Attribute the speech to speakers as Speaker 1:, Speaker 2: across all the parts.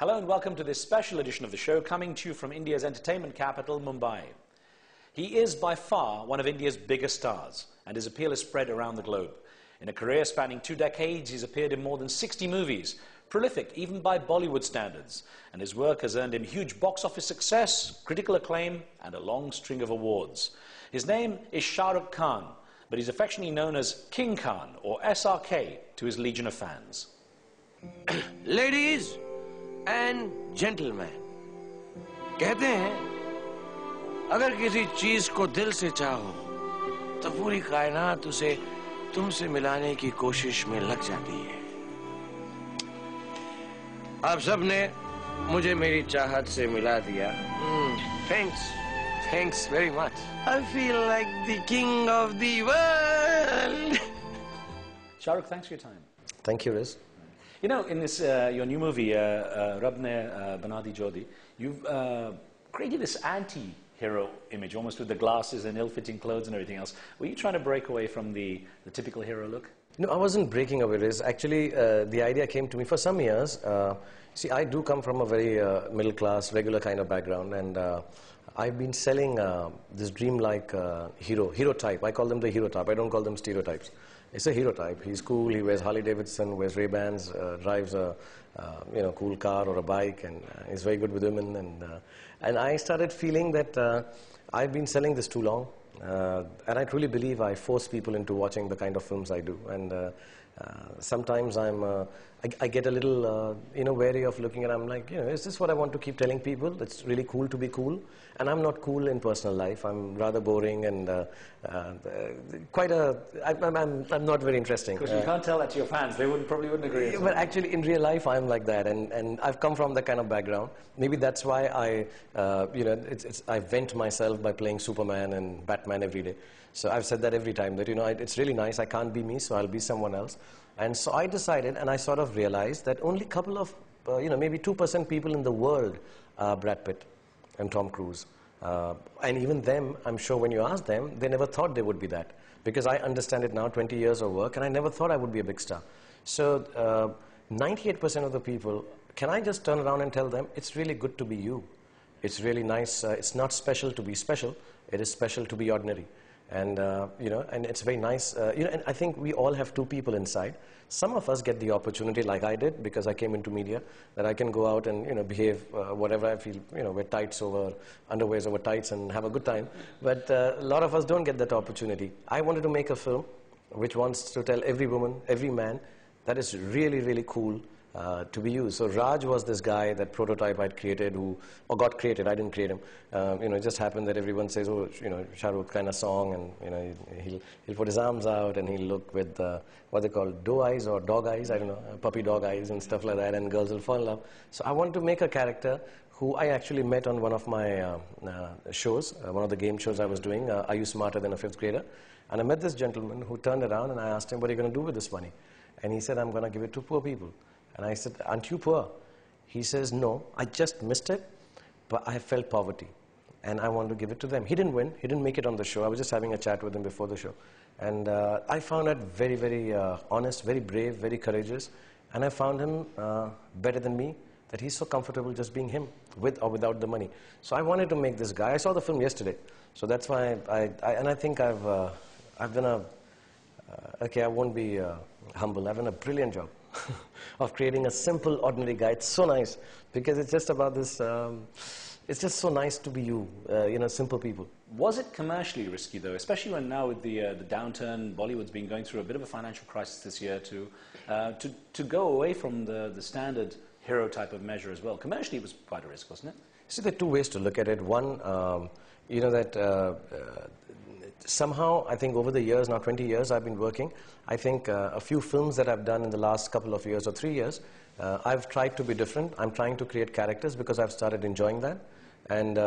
Speaker 1: Hello and welcome to this special edition of the show, coming to you from India's entertainment capital, Mumbai. He is by far one of India's biggest stars, and his appeal is spread around the globe. In a career spanning 2 decades, he's appeared in more than 60 movies, prolific even by Bollywood standards, and his work has earned him huge box office success, critical acclaim, and a long string of awards. His name is Shah Rukh Khan, but he's affectionately known as King Khan, or SRK, to his legion of fans.
Speaker 2: Ladies and gentlemen, कहते हैं अगर किसी चीज को दिल से चाहो तो पूरी कायनात उसे तुमसे मिलाने की कोशिश में लग जाती है। आप सबने मुझे मेरी चाहत से मिला दिया। Thanks very much. I feel like the king of the world.
Speaker 1: Shah Rukh, thanks for your time.
Speaker 3: Thank you, Riz.
Speaker 1: You know, in this your new movie, Rab Ne Bana Di Jodi, you've created this anti-hero image, almost with the glasses and ill-fitting clothes and everything else. Were you trying to break away from the typical hero look?
Speaker 3: No, I wasn't breaking away, Riz. Actually, the idea came to me for some years. See, I do come from a very middle-class, regular kind of background, and I've been selling this dream-like hero type. I call them the hero type. I don't call them stereotypes. It's a hero type. He's cool. He wears Harley Davidson, wears Ray-Bans, drives a cool car or a bike, and he's very good with women. And I started feeling that I've been selling this too long, and I truly believe I force people into watching the kind of films I do. And sometimes I get a little wary of looking at. I'm like, is this what I want to keep telling people? It's really cool to be cool, and I'm not cool in personal life. I'm rather boring and I'm not very interesting.
Speaker 1: Because you can't tell that to your fans; they probably wouldn't agree.
Speaker 3: But actually, in real life, I'm like that, and I've come from that kind of background. Maybe that's why I vent myself by playing Superman and Batman every day. So I've said that every time that it's really nice. I can't be me, so I'll be someone else. And so I decided, and I sort of realized that only a couple of maybe 2% people in the world are Brad Pitt and Tom Cruise. And even them, I'm sure when you ask them, they never thought they would be that. Because I understand it now, 20 years of work, and I never thought I would be a big star. So 98% of the people, can I just turn around and tell them, it's really good to be you. It's really nice. It's not special to be special. It is special to be ordinary. And, and it's very nice. And I think we all have two people inside. Some of us get the opportunity, like I did, because I came into media, that I can go out and, behave whatever I feel, wear tights over, underwears over tights and have a good time. But a lot of us don't get that opportunity. I wanted to make a film which wants to tell every woman, every man, that is really, really cool to be used. So Raj was this guy, that prototype I'd created, or got created. I didn't create him. It just happened that everyone says, oh, Shah Rukh kind of song, and he'll put his arms out and he'll look with what they call doe eyes or dog eyes, I don't know, puppy dog eyes and stuff like that, and girls will fall in love. So I wanted to make a character who I actually met on one of my shows, one of the game shows I was doing, Are You Smarter Than a Fifth Grader? And I met this gentleman who turned around, and I asked him, what are you going to do with this money? And he said, I'm going to give it to poor people. And I said, aren't you poor? He says, no, I just missed it, but I felt poverty, and I want to give it to them. He didn't win. He didn't make it on the show. I was just having a chat with him before the show. And I found that very, very honest, very brave, very courageous. And I found him better than me, that he's so comfortable just being him, with or without the money. So I wanted to make this guy. I saw the film yesterday. So that's why I think I've done a, okay, I won't be humble. I've done a brilliant job of creating a simple, ordinary guy. It's so nice, because it's just about this, it's just so nice to be you, simple people.
Speaker 1: Was it commercially risky, though, especially when now with the downturn, Bollywood's been going through a bit of a financial crisis this year, to go away from the standard hero type of measure as well? Commercially, it was quite a risk, wasn't it?
Speaker 3: See, there are two ways to look at it. One, somehow, I think over the years, now 20 years I've been working, I think a few films that I've done in the last couple of years or 3 years, I've tried to be different. I'm trying to create characters because I've started enjoying that. And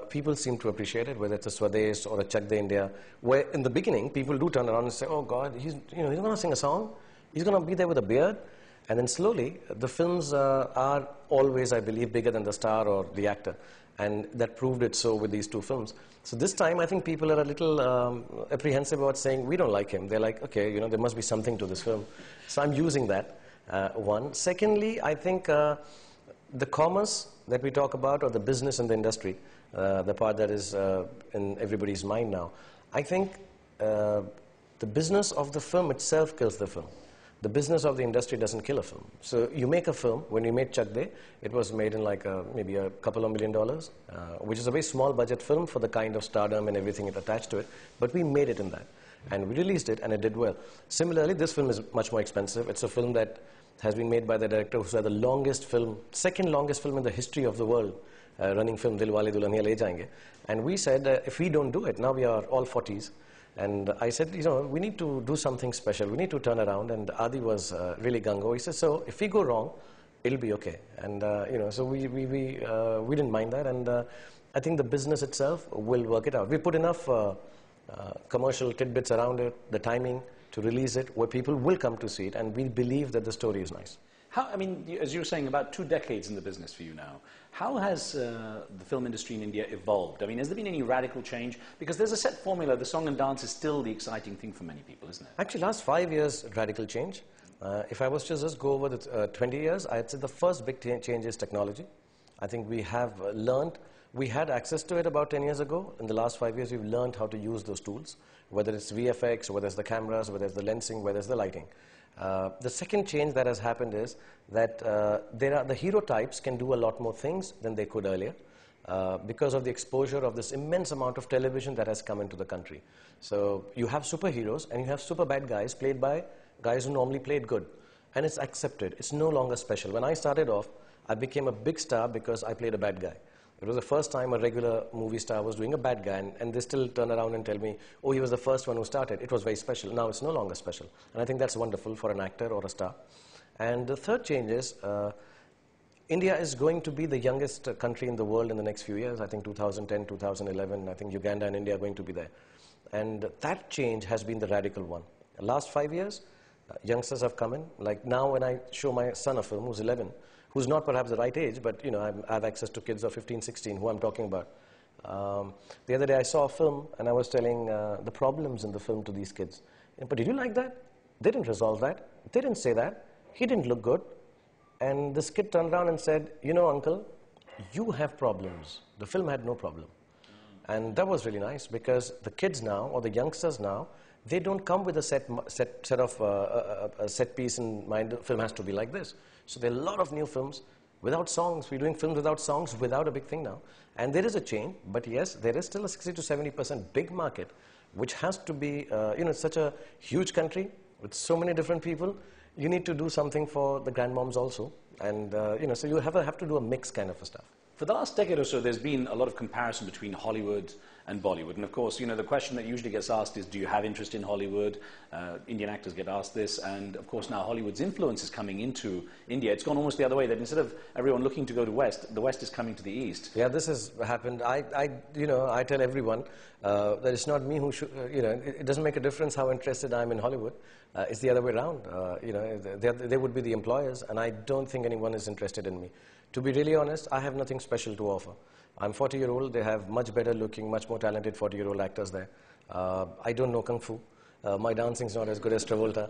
Speaker 3: people seem to appreciate it, whether it's a Swades or a Chak De India, where in the beginning, people do turn around and say, oh God, he's going to sing a song, he's going to be there with a beard. And then slowly, the films are always, I believe, bigger than the star or the actor. And that proved it so with these two films. So this time, I think people are a little apprehensive about saying, we don't like him. They're like, okay, there must be something to this film. So I'm using that, one. Secondly, I think the commerce that we talk about, or the business in the industry, the part that is in everybody's mind now, I think the business of the film itself kills the film. The business of the industry doesn't kill a film. So you make a film. When we made Chak De, it was made in like maybe a couple of $1 million, which is a very small budget film for the kind of stardom and everything attached to it. But we made it in that. And we released it, and it did well. Similarly, this film is much more expensive. It's a film that has been made by the director who's had the longest film, second longest film in the history of the world, running film, Dilwale Dulhaniya Le Jayenge. And we said, if we don't do it, now we are all 40s. And I said, you know, we need to do something special. We need to turn around. And Adi was really gung-ho. He said, so if we go wrong, it'll be okay. And, you know, so we didn't mind that. And I think the business itself will work it out. We put enough commercial tidbits around it, the timing to release it, where people will come to see it. And we believe that the story is nice.
Speaker 1: How, I mean, as you were saying, about 2 decades in the business for you now. How has the film industry in India evolved? I mean, has there been any radical change? Because there's a set formula. The song and dance is still the exciting thing for many people, isn't it?
Speaker 3: Actually, last 5 years, radical change. If I was to just go over the 20 years, I'd say the first big change is technology. I think we have learned. We had access to it about 10 years ago. In the last 5 years, we've learned how to use those tools, whether it's VFX, whether it's the cameras, whether it's the lensing, whether it's the lighting. The second change that has happened is that the hero types can do a lot more things than they could earlier because of the exposure of this immense amount of television that has come into the country. So you have superheroes and you have super bad guys played by guys who normally played good. And it's accepted. It's no longer special. When I started off, I became a big star because I played a bad guy. It was the first time a regular movie star was doing a bad guy, and they still turn around and tell me, oh, he was the first one who started. It was very special. Now it's no longer special. And I think that's wonderful for an actor or a star. And the third change is India is going to be the youngest country in the world in the next few years. I think 2010, 2011, I think Uganda and India are going to be there. And that change has been the radical one. The last 5 years, youngsters have come in. Like now when I show my son a film who's 11, who's not perhaps the right age, but you know, I have access to kids of 15, 16, who I'm talking about. The other day I saw a film and I was telling the problems in the film to these kids. But did you like that? They didn't resolve that. They didn't say that. He didn't look good. And this kid turned around and said, you know, uncle, you have problems. The film had no problem. And that was really nice because the kids now, or the youngsters now, they don't come with a set piece in mind. The film has to be like this. So there are a lot of new films without songs. We're doing films without songs, without a big thing now. And there is a change, but yes, there is still a 60 to 70% big market, which has to be, you know, it's such a huge country with so many different people. You need to do something for the grandmoms also. And, you know, so you have to do a mix kind of stuff.
Speaker 1: For the last decade or so, there's been a lot of comparison between Hollywood and Bollywood. And of course, you know, the question that usually gets asked is, do you have interest in Hollywood? Indian actors get asked this. And of course, now Hollywood's influence is coming into India. It's gone almost the other way, that instead of everyone looking to go to West, the West is coming to the East.
Speaker 3: Yeah, this has happened. You know, I tell everyone that it's not me who should, you know, it doesn't make a difference how interested I am in Hollywood. It's the other way around. You know, they would be the employers, and I don't think anyone is interested in me. To be really honest, I have nothing special to offer. I'm 40-year-old. They have much better looking, much more talented 40-year-old actors there. I don't know Kung Fu. My dancing's not as good as Travolta.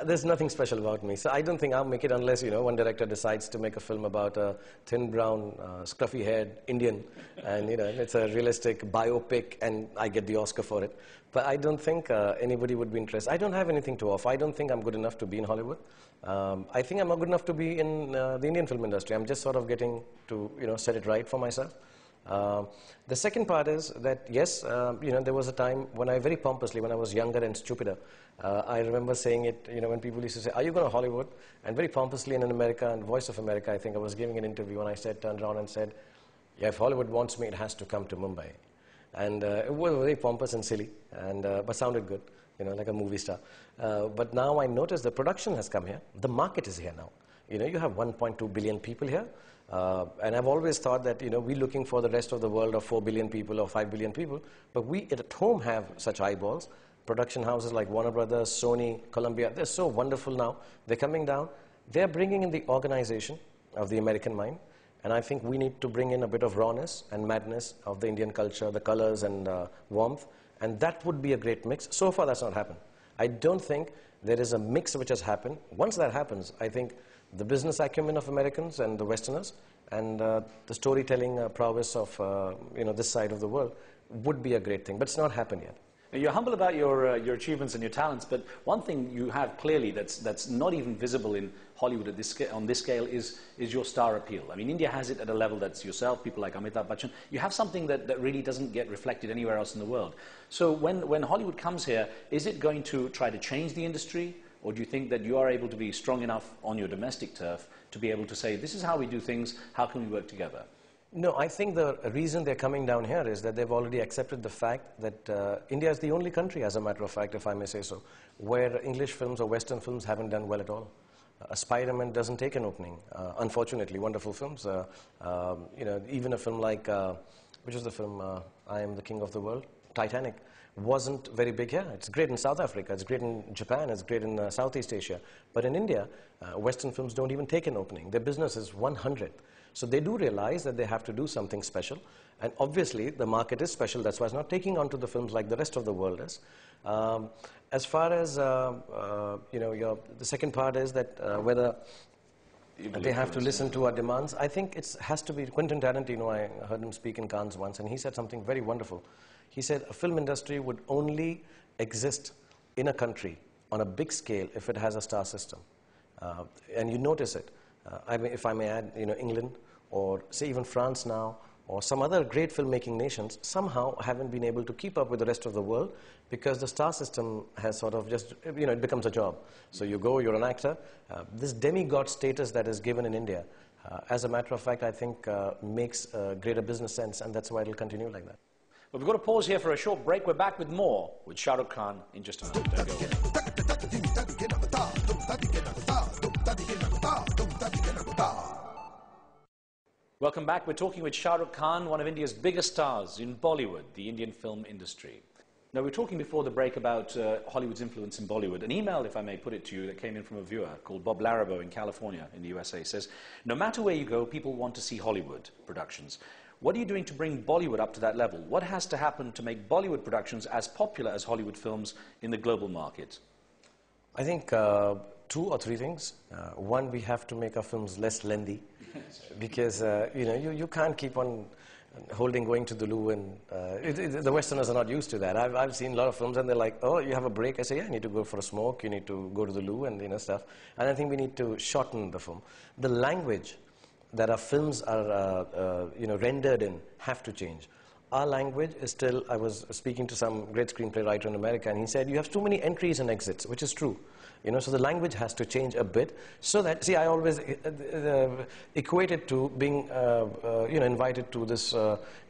Speaker 3: There's nothing special about me. So I don't think I'll make it unless, you know, one director decides to make a film about a thin, brown, scruffy-haired Indian. And, you know, it's a realistic biopic, and I get the Oscar for it. But I don't think anybody would be interested. I don't have anything to offer. I don't think I'm good enough to be in Hollywood. I think I'm not good enough to be in the Indian film industry. I'm just sort of getting to, you know, set it right for myself. The second part is that, yes, you know, there was a time when I very pompously, when I was younger and stupider, I remember saying it, you know, when people used to say, are you going to Hollywood? And very pompously in America, and Voice of America, I think I was giving an interview, and I turned around and said, yeah, if Hollywood wants me, it has to come to Mumbai. And it was very pompous and silly, and but sounded good, you know, like a movie star. But now I notice the production has come here. The market is here now. You know, you have 1.2 billion people here. And I've always thought that, you know, we're looking for the rest of the world of 4 billion people or 5 billion people. But we at home have such eyeballs. Production houses like Warner Brothers, Sony, Columbia, they're so wonderful now. They're coming down. They're bringing in the organization of the American mind. And I think we need to bring in a bit of rawness and madness of the Indian culture, the colors and warmth. And that would be a great mix. So far, that's not happened. I don't think there is a mix which has happened. Once that happens, I think the business acumen of Americans and the Westerners and the storytelling prowess of this side of the world would be a great thing. But it's not happened yet.
Speaker 1: Now, you're humble about your achievements and your talents, but one thing you have clearly that's not even visible in Hollywood at on this scale is your star appeal. I mean, India has it at a level that's yourself, people like Amitabh Bachchan. You have something that really doesn't get reflected anywhere else in the world. So when Hollywood comes here, is it going to try to change the industry? Or do you think that you are able to be strong enough on your domestic turf to be able to say, this is how we do things, how can we work together?
Speaker 3: No, I think the reason they're coming down here is that they've already accepted the fact that India is the only country, as a matter of fact, if I may say so, where English films or Western films haven't done well at all. Spider-Man doesn't take an opening, unfortunately. Wonderful films. Even a film like, which was the film, I Am the King of the World, Titanic, wasn't very big here. It's great in South Africa, it's great in Japan, it's great in Southeast Asia. But in India, Western films don't even take an opening. Their business is 100th. So they do realize that they have to do something special. And obviously, the market is special. That's why it's not taking on to the films like the rest of the world is. As far as, the second part is that whether they have to listen to our demands, I think it has to be. Quentin Tarantino, I heard him speak in Cannes once, and he said something very wonderful. He said a film industry would only exist in a country on a big scale if it has a star system. And you notice it. If I may add, England, or say even France now, or some other great filmmaking nations, somehow haven't been able to keep up with the rest of the world because the star system has sort of just, it becomes a job. So you go, you're an actor. This demigod status that is given in India, as a matter of fact, I think makes greater business sense, and that's why it'll continue like that.
Speaker 1: Well, we've got to pause here for a short break. We're back with more with Shah Rukh Khan in just a moment. Don't go away. Welcome back. We're talking with Shah Rukh Khan, one of India's biggest stars in Bollywood, the Indian film industry. Now, we were talking before the break about Hollywood's influence in Bollywood. An email, if I may put it to you, that came in from a viewer called Bob Larrabo in California in the USA says, no matter where you go, people want to see Hollywood productions. What are you doing to bring Bollywood up to that level? What has to happen to make Bollywood productions as popular as Hollywood films in the global market?
Speaker 3: I think 2 or 3 things. One, we have to make our films less lengthy because, you can't keep on going to the loo, and the Westerners are not used to that. I've seen a lot of films and they're like, oh, you have a break? I say, yeah, I need to go for a smoke, you need to go to the loo and stuff. And I think we need to shorten the film. The language that our films are rendered in have to change. Our language is still, I was speaking to some great screenplay writer in America, and he said, you have too many entries and exits, which is true. So the language has to change a bit so that, see, I always equate it to being, invited to this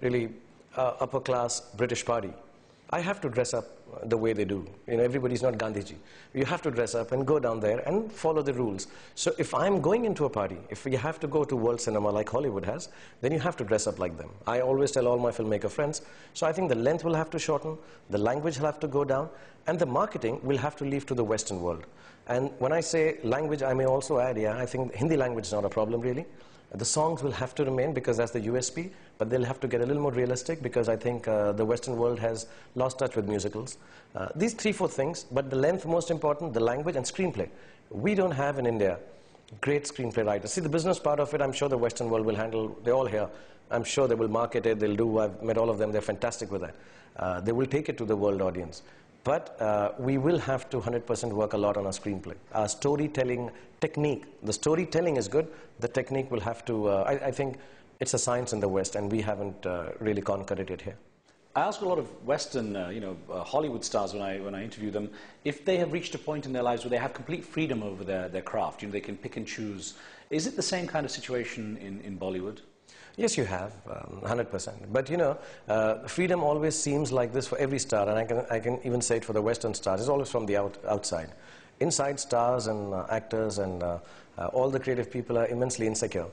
Speaker 3: really upper-class British party. I have to dress up the way they do. Everybody's not Gandhiji. You have to dress up and go down there and follow the rules. So if I'm going into a party, if you have to go to world cinema like Hollywood has, then you have to dress up like them. I always tell all my filmmaker friends. So I think the length will have to shorten, the language will have to go down, and the marketing will have to leave to the Western world. And when I say language, I may also add, I think Hindi language is not a problem really. The songs will have to remain because that's the USP, but they'll have to get a little more realistic because I think the Western world has lost touch with musicals. These 3-4 things, but the length most important, the language and screenplay. We don't have in India great screenplay writers. See, the business part of it, I'm sure the Western world will handle. They're all here. I'm sure they will market it, they'll do. I've met all of them, they're fantastic with that. They will take it to the world audience. But we will have to 100% work a lot on our screenplay. Our storytelling technique. The storytelling is good. The technique will have to, I think it's a science in the West, and we haven't really conquered it here.
Speaker 1: I ask a lot of Western, Hollywood stars when I interview them, if they have reached a point in their lives where they have complete freedom over their craft, they can pick and choose. Is it the same kind of situation in Bollywood?
Speaker 3: Yes, you have, 100%. But freedom always seems like this for every star, and I can even say it for the Western stars. It's always from the outside. Inside, stars and actors and all the creative people are immensely insecure.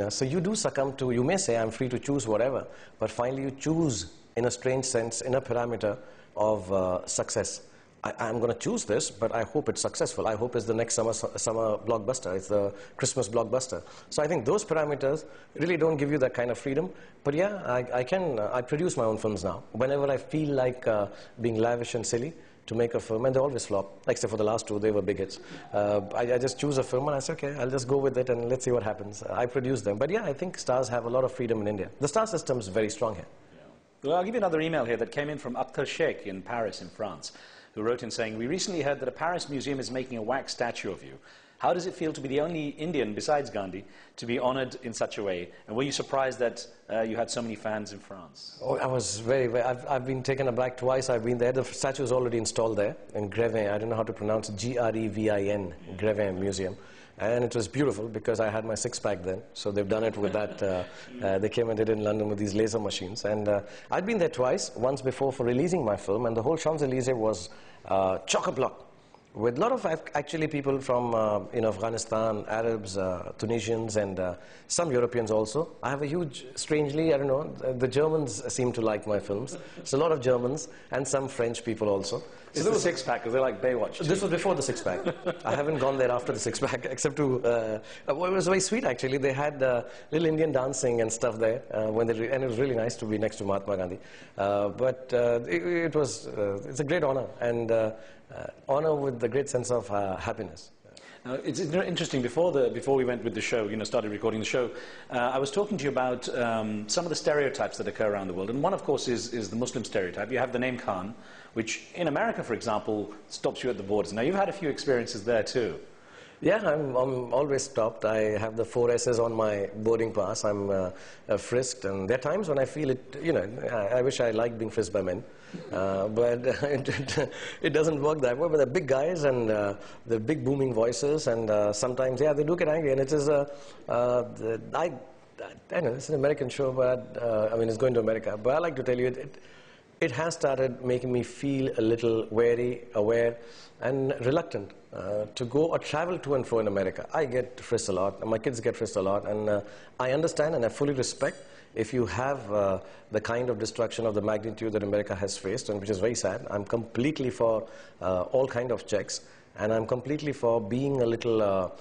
Speaker 3: So you do succumb to, you may say, I'm free to choose whatever, but finally you choose, in a strange sense, in a parameter of success. I'm going to choose this, but I hope it's successful. I hope it's the next summer blockbuster. It's the Christmas blockbuster. So I think those parameters really don't give you that kind of freedom. But yeah, I produce my own films now. Whenever I feel like being lavish and silly, to make a film, and they always flop, except for the last two, they were big hits. I just choose a film and I say, okay, I'll just go with it and let's see what happens. I produce them. But yeah, I think stars have a lot of freedom in India. The star system is very strong here.
Speaker 1: Yeah. Well, I'll give you another email here that came in from Akhtar Sheikh in Paris, in France, who wrote in saying, we recently heard that a Paris museum is making a wax statue of you. How does it feel to be the only Indian, besides Gandhi, to be honored in such a way? And were you surprised that you had so many fans in France?
Speaker 3: Oh, I was very. I've been taken aback twice. I've been there. The statue is already installed there in Grevin. I don't know how to pronounce it. Grevin, Grevin Museum. And it was beautiful because I had my six-pack then. So they've done it with that. They came and did it in London with these laser machines. And I'd been there twice, once before for releasing my film. And the whole Champs-Élysées was chock-a-block with a lot of actually people from Afghanistan, Arabs, Tunisians, and some Europeans also. I have a huge, strangely, I don't know, the Germans seem to like my films. So a lot of Germans and some French people also.
Speaker 1: So this was a six-pack, because they like Baywatch too.
Speaker 3: This was before the six-pack. I haven't gone there after the six-pack, except to, well, it was very sweet actually. They had little Indian dancing and stuff there, and it was really nice to be next to Mahatma Gandhi. It's a great honor, and honor with a great sense of happiness.
Speaker 1: It's interesting, before we went with the show, started recording the show, I was talking to you about some of the stereotypes that occur around the world. And one, of course, is the Muslim stereotype. You have the name Khan, which in America, for example, stops you at the borders. Now, you've had a few experiences there, too.
Speaker 3: Yeah, I'm always stopped. I have the 4 S's on my boarding pass. I'm frisked, and there are times when I feel it, I wish I liked being frisked by men. But it doesn't work that way. But the big guys and the big booming voices, and sometimes, yeah, they do get angry. And it is I know it's an American show, but I mean, it's going to America. But I like to tell you, it has started making me feel a little wary, aware, and reluctant to go or travel to and fro in America. I get frisked a lot, and my kids get frisked a lot, and I understand and I fully respect if you have the kind of destruction of the magnitude that America has faced, and which is very sad. I'm completely for all kind of checks, and I'm completely for being a little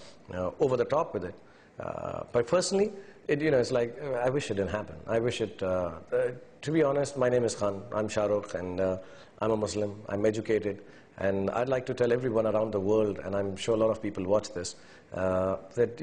Speaker 3: over the top with it. But personally, it's like, I wish it didn't happen. I wish it, to be honest, my name is Khan. I'm Shah Rukh, and I'm a Muslim. I'm educated. And I'd like to tell everyone around the world, and I'm sure a lot of people watch this, that,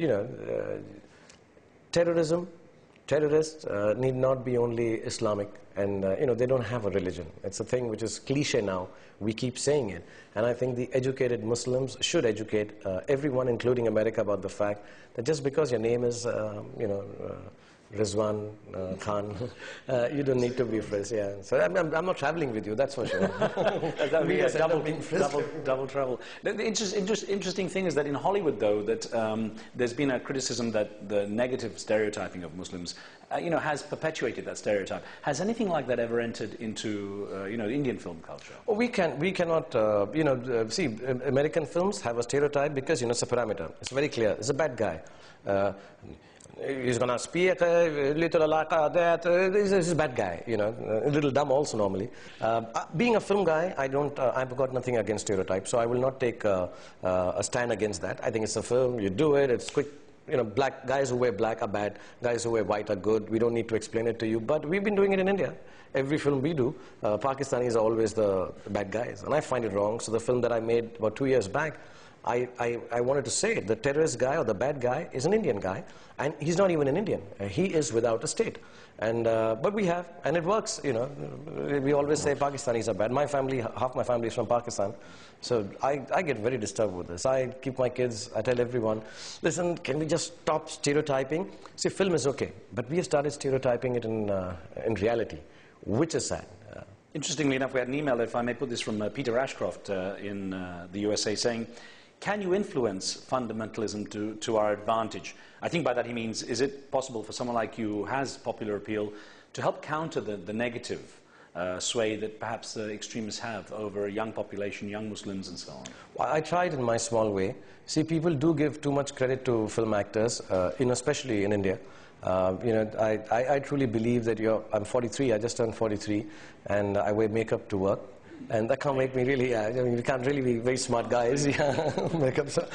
Speaker 3: terrorists need not be only Islamic, and they don't have a religion. It's a thing which is cliche now. We keep saying it. And I think the educated Muslims should educate everyone, including America, about the fact that just because your name is, Rizwan Khan, you don't need to be frisked. Yeah. So I'm not traveling with you, that's for sure.
Speaker 1: That would be double trouble. The interesting thing is that in Hollywood, though, that there's been a criticism that the negative stereotyping of Muslims, has perpetuated that stereotype. Has anything like that ever entered into, the Indian film culture?
Speaker 3: Well, we cannot, see, American films have a stereotype because, it's a parameter. It's very clear. It's a bad guy. He's going to speak a little like that. He's a bad guy, a little dumb also normally. Being a film guy, I've got nothing against stereotypes, so I will not take a stand against that. I think it's a film, you do it, it's quick. Black guys who wear black are bad, guys who wear white are good. We don't need to explain it to you, but we've been doing it in India. Every film we do, Pakistanis are always the bad guys, and I find it wrong. So the film that I made about 2 years back, I wanted to say it. The terrorist guy or the bad guy is an Indian guy, and he's not even an Indian. He is without a state. And but we have, and it works. We always say Pakistanis are bad. My family, half my family is from Pakistan, so I get very disturbed with this. I keep my kids. I tell everyone, listen, can we just stop stereotyping? See, film is okay, but we have started stereotyping it in reality, which is sad.
Speaker 1: Interestingly enough, we had an email, if I may put this, from Peter Ashcroft in the USA, saying, can you influence fundamentalism to our advantage? I think by that he means, is it possible for someone like you who has popular appeal to help counter the negative sway that perhaps the extremists have over a young population, young Muslims and so on?
Speaker 3: Well, I tried in my small way. See, people do give too much credit to film actors, especially in India. I truly believe that I'm 43, I just turned 43, and I wear makeup to work. And that can't make me really, I mean, we can't really be very smart guys. Makeup, so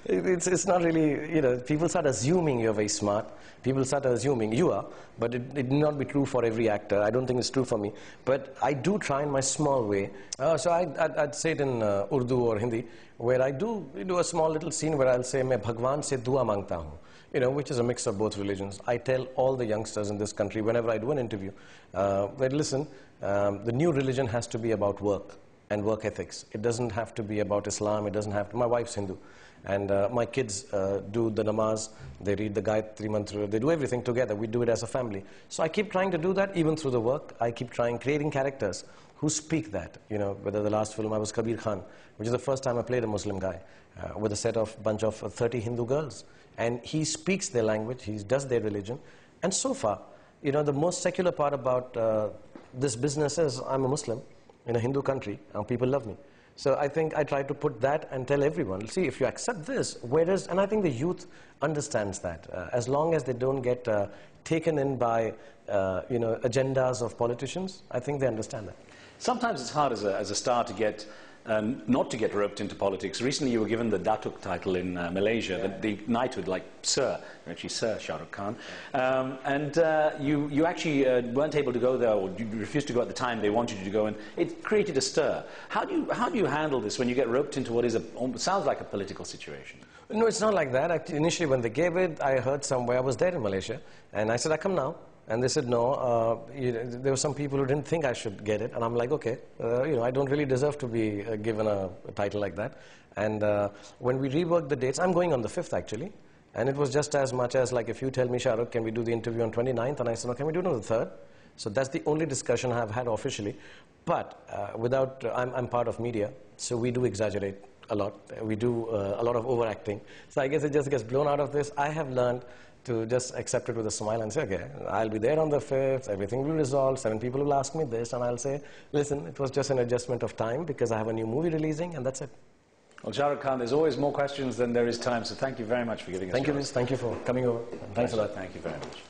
Speaker 3: it's not really, you know, people start assuming you're very smart. People start assuming you are, but it need not be true for every actor. I don't think it's true for me. But I do try in my small way. So I'd say it in Urdu or Hindi, where I do a small little scene where I'll say, "Main Bhagwan se dua mangta hu," you know, which is a mix of both religions. I tell all the youngsters in this country, whenever I do an interview, that listen, the new religion has to be about work and work ethics. It doesn't have to be about Islam. It doesn't have to. My wife's Hindu. And my kids do the namaz, they read the Gayatri Mantra, they do everything together. We do it as a family. So I keep trying to do that even through the work. I keep creating characters who speak that. You know, whether the last film I was Kabir Khan, which is the first time I played a Muslim guy, with a bunch of 30 Hindu girls. And he speaks their language, he does their religion. And so far, you know, the most secular part about this business is I'm a Muslim in a Hindu country, and people love me. So I think I try to put that and tell everyone, see, if you accept this, and I think the youth understands that. As long as they don't get taken in by, you know, agendas of politicians, I think they understand that.
Speaker 1: Sometimes it's hard as a star to get, not to get roped into politics. Recently you were given the Datuk title in Malaysia, the knighthood, like Sir, actually Sir Shah Rukh Khan. You actually weren't able to go there, or you refused to go at the time they wanted you to go, and it created a stir. How do you handle this when you get roped into what sounds like a political situation?
Speaker 3: No, it's not like that. Actually, initially when they gave it, I heard somewhere, I was there in Malaysia, and I said, I come now. And they said, no, there were some people who didn't think I should get it. And I'm like, okay, you know, I don't really deserve to be given a title like that. And when we reworked the dates, I'm going on the 5th actually. And it was just as much as like, if you tell me, Shah Rukh, can we do the interview on 29th? And I said, no, can we do it on the 3rd? So that's the only discussion I've had officially. But I'm part of media, so we do exaggerate a lot. We do a lot of overacting. So I guess it just gets blown out of this. I have learned to just accept it with a smile and say, okay, I'll be there on the 5th, everything will be resolved, 7 people will ask me this, and I'll say, listen, it was just an adjustment of time because I have a new movie releasing, and that's it.
Speaker 1: Well, Shah Rukh Khan, there's always more questions than there is time, so thank you very much for giving us
Speaker 3: Thank you, Miss. Thank you for coming over. Thanks a lot.
Speaker 1: Thank you very much.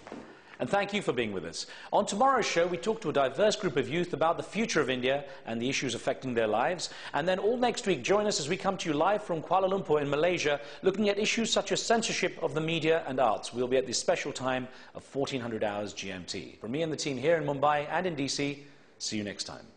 Speaker 1: And thank you for being with us. On tomorrow's show, we talk to a diverse group of youth about the future of India and the issues affecting their lives. And then all next week, join us as we come to you live from Kuala Lumpur in Malaysia, looking at issues such as censorship of the media and arts. We'll be at the special time of 1400 hours GMT. From me and the team here in Mumbai and in DC, see you next time.